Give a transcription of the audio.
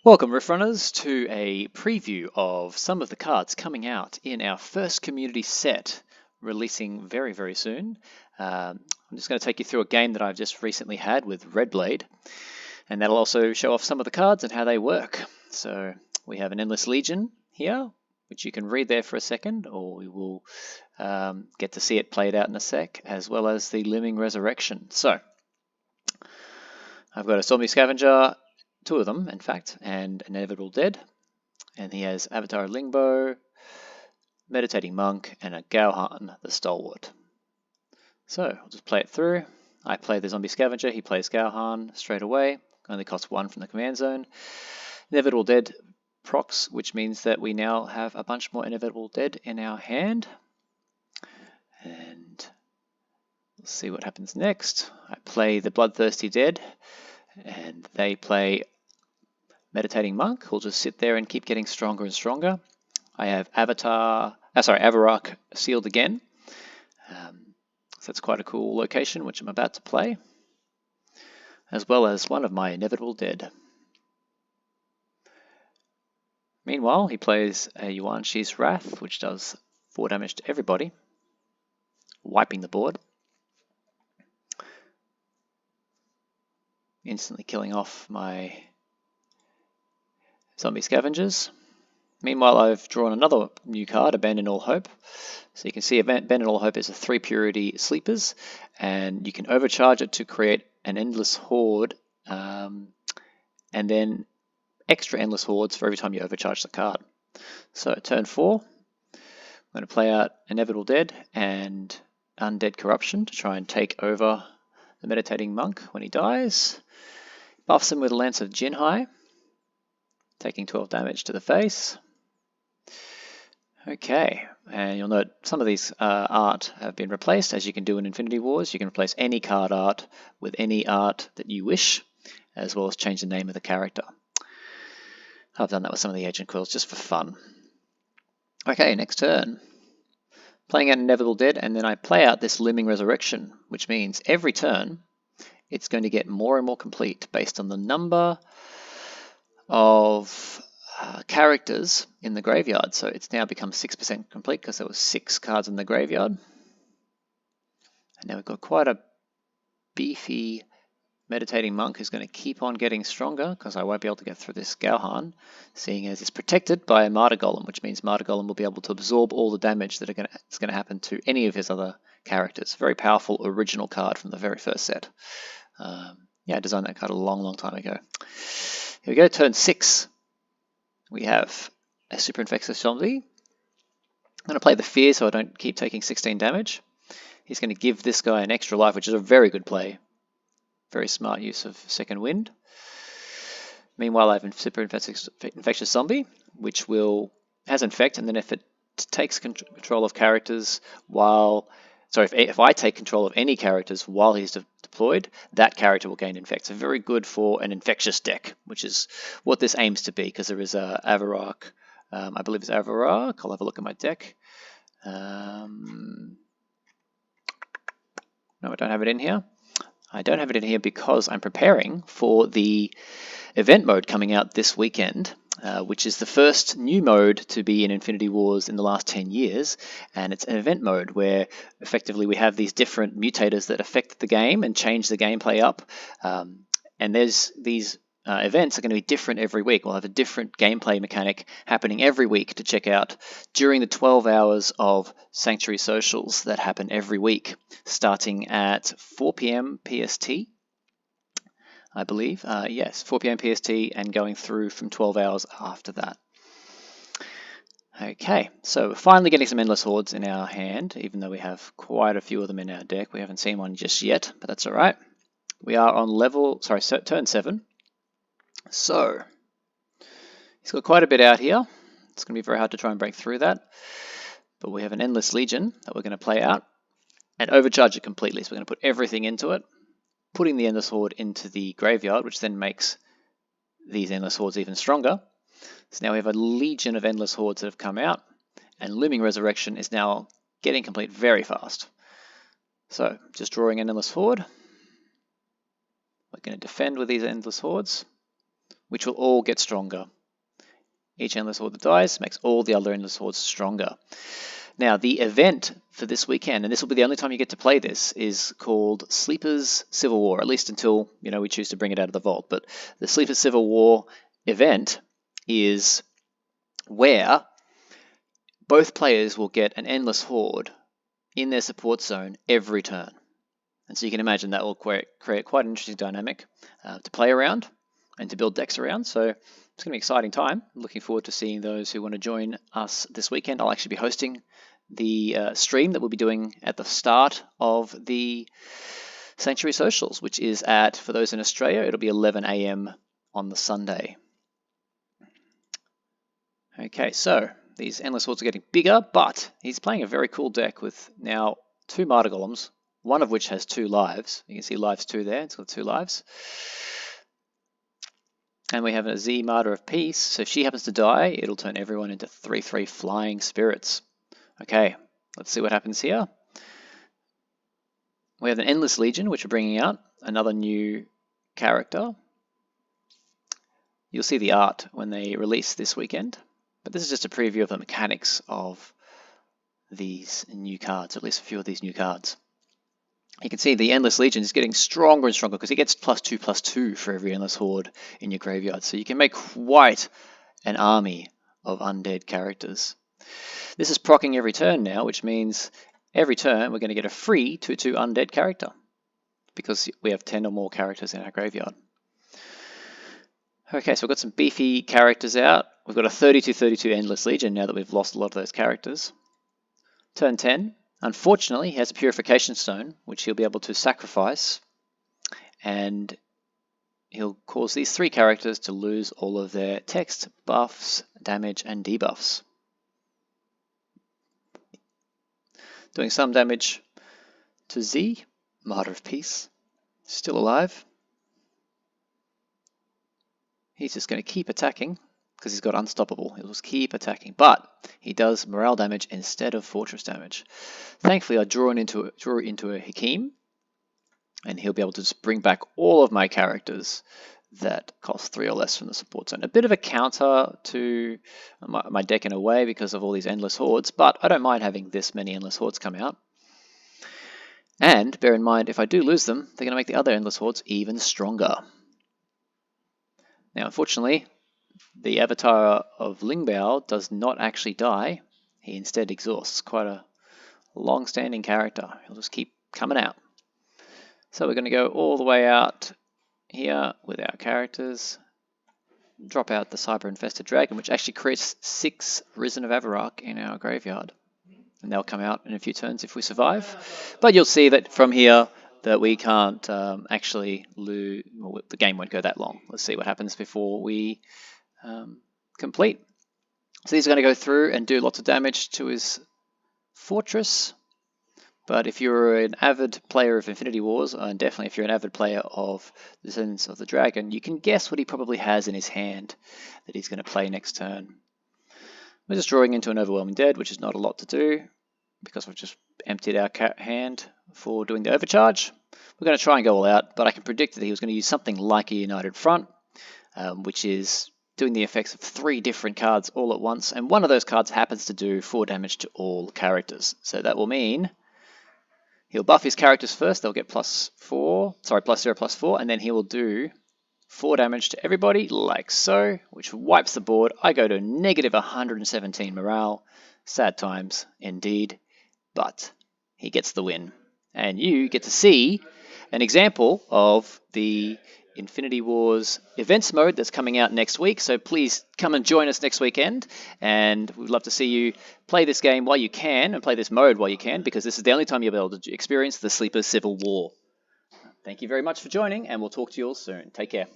Welcome, Riff Runners, to a preview of some of the cards coming out in our first community set, releasing very, very soon. I'm just going to take you through a game that I've just recently had with Red Blade, and that'll also show off some of the cards and how they work. So we have an Endless Legion here, which you can read there for a second, or we will get to see it played out in a sec, as well as the Looming Resurrection. So I've got a Zombie Scavenger, two of them, in fact, and Inevitable Dead. And he has Avatar Lingbo, Meditating Monk, and a Gauhan, the Stalwart. So I'll just play it through. I play the Zombie Scavenger, he plays Gauhan straight away. Only costs 1 from the command zone. Inevitable Dead procs, which means that we now have a bunch more Inevitable Dead in our hand. And we'll see what happens next. I play the Bloodthirsty Dead, and they play Meditating Monk, who'll just sit there and keep getting stronger and stronger. I have Avarak sealed again. So that's quite a cool location, which I'm about to play, as well as one of my Inevitable Dead. Meanwhile, he plays a Yuan Shi's Wrath, which does 4 damage to everybody, wiping the board, instantly killing off my Zombie Scavengers. Meanwhile, I've drawn another new card, Abandon All Hope. So you can see Abandon All Hope is a 3 purity sleepers, and you can overcharge it to create an endless horde, and then extra endless hordes for every time you overcharge the card. So at turn 4, I'm going to play out Inevitable Dead and Undead Corruption to try and take over the Meditating Monk when he dies. Buffs him with a Lance of Jinhai, taking 12 damage to the face. Okay, and you'll note some of these art have been replaced. As you can do in Infinity Wars, you can replace any card art with any art that you wish, as well as change the name of the character. I've done that with some of the Agent Coils just for fun. Okay, next turn. Playing out Inevitable Dead, and then I play out this Looming Resurrection, which means every turn it's going to get more and more complete based on the number of characters in the graveyard. So it's now become 6% complete because there were 6 cards in the graveyard. And now we've got quite a beefy Meditating Monk who's going to keep on getting stronger because I won't be able to get through this Gauhan, seeing as it's protected by a Martyr Golem, which means Martyr Golem will be able to absorb all the damage that is going to happen to any of his other characters. Very powerful original card from the very first set. Yeah, I designed that card a long, long time ago. Here we go, turn 6. We have a Super Infectious Zombie. I'm going to play the Fear so I don't keep taking 16 damage. He's going to give this guy an extra life, which is a very good play. Very smart use of Second Wind. Meanwhile, I have a Super Infectious Zombie, which has Infect, and then if it takes control of characters if I take control of any characters while he's deployed, that character will gain Infect. So very good for an infectious deck, which is what this aims to be, because there is a Avarak, I believe it's Avarak. I'll have a look at my deck. No, I don't have it in here. I don't have it in here because I'm preparing for the event mode coming out this weekend, which is the first new mode to be in Infinity Wars in the last 10 years. And it's an event mode where effectively we have these different mutators that affect the game and change the gameplay up. And these events are going to be different every week. We'll have a different gameplay mechanic happening every week to check out during the 12 hours of Sanctuary Socials that happen every week, starting at 4 p.m. PST. I believe, yes, 4 p.m. PST and going through from 12 hours after that. Okay, so we're finally getting some Endless Hordes in our hand, even though we have quite a few of them in our deck. We haven't seen one just yet, but that's all right. We are on turn 7. So he's got quite a bit out here. It's going to be very hard to try and break through that. But we have an Endless Legion that we're going to play out and overcharge it completely. So we're going to put everything into it, putting the Endless Horde into the graveyard, which then makes these Endless Hordes even stronger. So now we have a legion of Endless Hordes that have come out, and Looming Resurrection is now getting complete very fast. So just drawing an Endless Horde. We're going to defend with these Endless Hordes. which will all get stronger. Each Endless Horde that dies makes all the other Endless Hordes stronger. Now, the event for this weekend, and this will be the only time you get to play this, is called Sleeper's Civil War, at least until we choose to bring it out of the vault. But the Sleeper's Civil War event is where both players will get an Endless Horde in their support zone every turn. And so you can imagine that will create quite an interesting dynamic to play around and to build decks around. So it's going to be an exciting time. I'm looking forward to seeing those who want to join us this weekend. I'll actually be hosting the stream that we'll be doing at the start of the Sanctuary Socials, which is at, for those in Australia, it'll be 11 a.m. on the Sunday. Okay, so these Endless Hordes are getting bigger, but he's playing a very cool deck with now 2 Martyr Golems, one of which has 2 lives. You can see lives 2 there, it's got 2 lives. And we have a Z Martyr of Peace, so if she happens to die, it'll turn everyone into 3/3 flying spirits. Okay, let's see what happens here. We have an Endless Legion, which we're bringing out, another new character. You'll see the art when they release this weekend, but this is just a preview of the mechanics of these new cards, at least a few of these new cards. You can see the Endless Legion is getting stronger and stronger because it gets +2/+2 for every Endless Horde in your graveyard. So you can make quite an army of undead characters. This is proccing every turn now, which means every turn we're going to get a free 2/2 undead character because we have 10 or more characters in our graveyard. Okay, so we've got some beefy characters out. We've got a 32/32 Endless Legion now that we've lost a lot of those characters. Turn 10. Unfortunately, he has a Purification Stone, which he'll be able to sacrifice, and he'll cause these 3 characters to lose all of their text, buffs, damage, and debuffs. Doing some damage to Z, Martyr of Peace, still alive. He's just going to keep attacking because he's got Unstoppable. He'll just keep attacking, but he does morale damage instead of fortress damage. Thankfully, I drew into a Hakim, and he'll be able to just bring back all of my characters that cost 3 or less from the support zone. A bit of a counter to my deck in a way because of all these Endless Hordes, but I don't mind having this many Endless Hordes come out. And bear in mind, if I do lose them, they're going to make the other Endless Hordes even stronger. Now, unfortunately, the avatar of Lingbao does not actually die. He instead exhausts. Quite a long-standing character. He'll just keep coming out. So we're going to go all the way out here with our characters. Drop out the Cyber-Infested Dragon, which actually creates 6 Risen of Avarak in our graveyard. And they'll come out in a few turns if we survive. But you'll see that from here that we can't actually lose. Well, the game won't go that long. Let's see what happens before we complete. So these are going to go through and do lots of damage to his fortress. But if you're an avid player of Infinity Wars, and definitely if you're an avid player of Descendants of the Dragon, you can guess what he probably has in his hand that he's going to play next turn. We're just drawing into an Overwhelming Dead, which is not a lot to do because we've just emptied our hand for doing the overcharge. We're going to try and go all out, but I can predict that he was going to use something like a United Front, which is doing the effects of 3 different cards all at once, and one of those cards happens to do 4 damage to all characters. So that will mean he'll buff his characters first, they'll get +0/+4, and then he will do 4 damage to everybody, like so, which wipes the board. I go to -117 morale. Sad times, indeed, but he gets the win. And you get to see an example of the Infinity Wars events mode that's coming out next week. So please come and join us next weekend. And we'd love to see you play this game while you can and play this mode while you can, because this is the only time you'll be able to experience the Sleeper's Civil War. Thank you very much for joining, and we'll talk to you all soon. Take care.